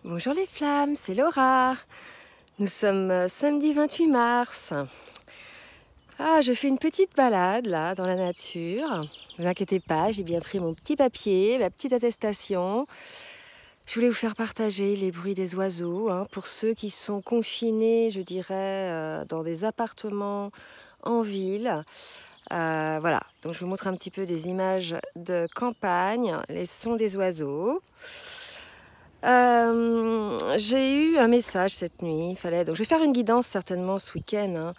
Bonjour les flammes, c'est Laura. Nous sommes samedi 28 mars. Je fais une petite balade là dans la nature. Ne vous inquiétez pas, j'ai bien pris mon petit papier, ma petite attestation. Je voulais vous faire partager les bruits des oiseaux pour ceux qui sont confinés, je dirais, dans des appartements en ville. Voilà, donc je vous montre un petit peu des images de campagne, les sons des oiseaux. J'ai eu un message cette nuit, donc je vais faire une guidance certainement ce week-end,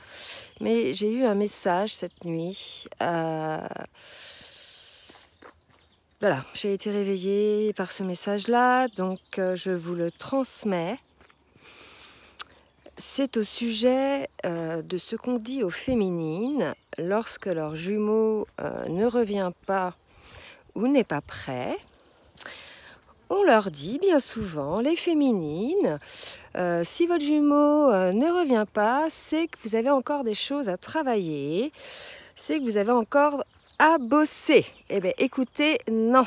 mais j'ai eu un message cette nuit. Voilà, j'ai été réveillée par ce message-là, donc je vous le transmets. C'est au sujet de ce qu'on dit aux féminines lorsque leur jumeau ne revient pas ou n'est pas prêt. On leur dit bien souvent, les féminines, si votre jumeau ne revient pas, c'est que vous avez encore des choses à travailler, c'est que vous avez encore à bosser. Eh bien, écoutez, non,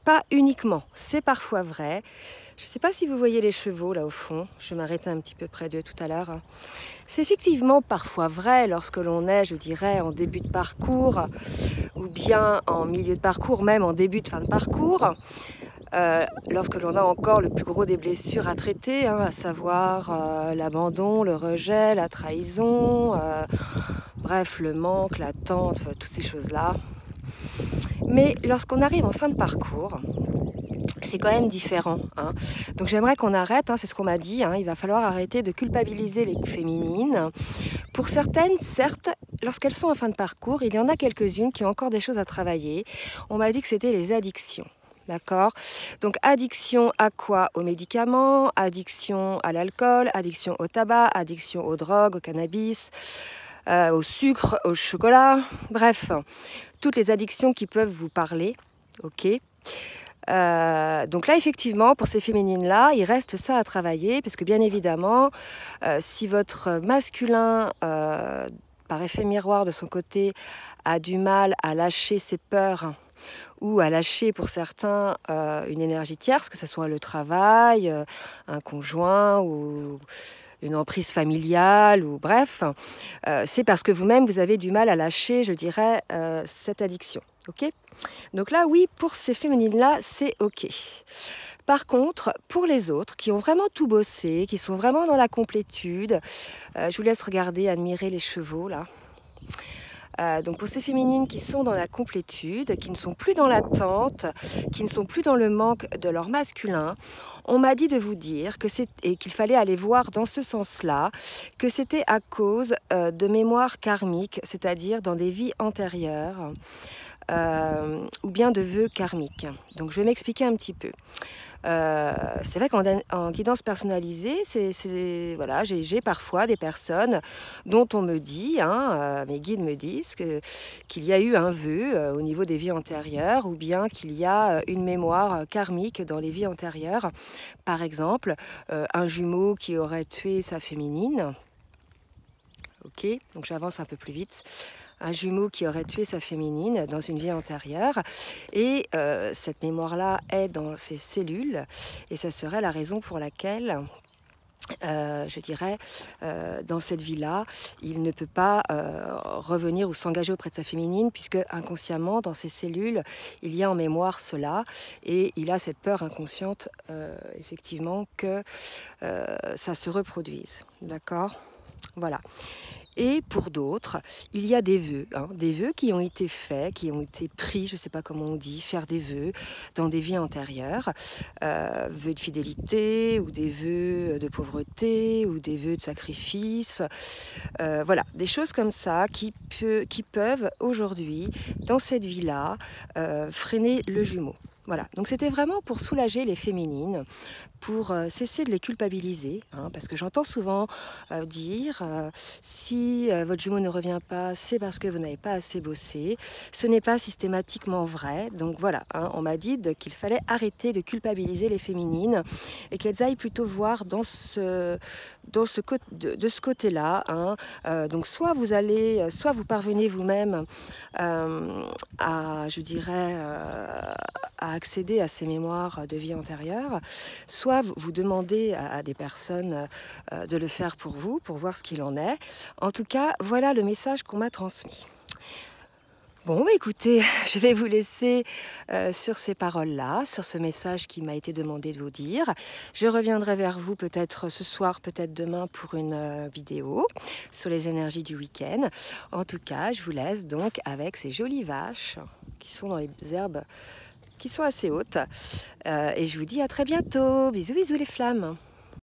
pas uniquement, c'est parfois vrai. Je ne sais pas si vous voyez les chevaux là au fond, je m'arrêtais un petit peu près d'eux tout à l'heure. C'est effectivement parfois vrai lorsque l'on est, je dirais, en début de parcours, ou bien en milieu de parcours, même en début de fin de parcours. Lorsque l'on a encore le plus gros des blessures à traiter, à savoir l'abandon, le rejet, la trahison, bref, le manque, l'attente, toutes ces choses-là. Mais lorsqu'on arrive en fin de parcours, c'est quand même différent. Donc j'aimerais qu'on arrête, c'est ce qu'on m'a dit, il va falloir arrêter de culpabiliser les féminines. Pour certaines, certes, lorsqu'elles sont en fin de parcours, il y en a quelques-unes qui ont encore des choses à travailler. On m'a dit que c'était les addictions. D'accord? Donc addiction à quoi? Aux médicaments, addiction à l'alcool, addiction au tabac, addiction aux drogues, au cannabis, au sucre, au chocolat, bref, toutes les addictions qui peuvent vous parler, ok? Donc là, effectivement, pour ces féminines-là, il reste ça à travailler, parce que bien évidemment, si votre masculin, par effet miroir de son côté, a du mal à lâcher ses peurs, ou à lâcher pour certains une énergie tierce, que ce soit le travail, un conjoint ou une emprise familiale, ou bref, c'est parce que vous-même, vous avez du mal à lâcher, je dirais, cette addiction. Ok? Donc là, oui, pour ces féminines-là, c'est ok. Par contre, pour les autres qui ont vraiment tout bossé, qui sont vraiment dans la complétude, je vous laisse regarder, admirer les chevaux, là. Donc pour ces féminines qui sont dans la complétude, qui ne sont plus dans l'attente, qui ne sont plus dans le manque de leur masculin, on m'a dit de vous dire que et qu'il fallait aller voir dans ce sens-là, que c'était à cause de mémoires karmiques, c'est-à-dire dans des vies antérieures, ou bien de vœux karmiques. Donc je vais m'expliquer un petit peu. C'est vrai qu'en guidance personnalisée, voilà, j'ai parfois des personnes dont on me dit, mes guides me disent qu'il y a eu un vœu au niveau des vies antérieures, ou bien qu'il y a une mémoire karmique dans les vies antérieures. Par exemple, un jumeau qui aurait tué sa féminine. Ok, donc j'avance un peu plus vite. Un jumeau qui aurait tué sa féminine dans une vie antérieure, et cette mémoire-là est dans ses cellules, et ça serait la raison pour laquelle, je dirais, dans cette vie-là, il ne peut pas revenir ou s'engager auprès de sa féminine, puisque inconsciemment, dans ses cellules, il y a en mémoire cela, et il a cette peur inconsciente, effectivement, que ça se reproduise. D'accord ? Voilà. Et pour d'autres, il y a des vœux qui ont été faits, qui ont été pris, je ne sais pas comment on dit, faire des vœux dans des vies antérieures, vœux de fidélité, ou des vœux de pauvreté, ou des vœux de sacrifice, voilà, des choses comme ça qui peuvent aujourd'hui, dans cette vie-là, freiner le jumeau. Voilà, donc c'était vraiment pour soulager les féminines, pour cesser de les culpabiliser, parce que j'entends souvent dire si votre jumeau ne revient pas, c'est parce que vous n'avez pas assez bossé. Ce n'est pas systématiquement vrai. Donc voilà, on m'a dit qu'il fallait arrêter de culpabiliser les féminines, et qu'elles aillent plutôt voir de ce côté-là. Donc soit vous parvenez vous-même à, je dirais, à accéder à ces mémoires de vie antérieure, soit vous demandez à des personnes de le faire pour vous, pour voir ce qu'il en est. En tout cas, voilà le message qu'on m'a transmis. Bon, écoutez, je vais vous laisser sur ces paroles-là, sur ce message qui m'a été demandé de vous dire. Je reviendrai vers vous peut-être ce soir, peut-être demain pour une vidéo sur les énergies du week-end. En tout cas, je vous laisse donc avec ces jolies vaches qui sont dans les herbes qui sont assez hautes. Et je vous dis à très bientôt. Bisous, bisous les flammes.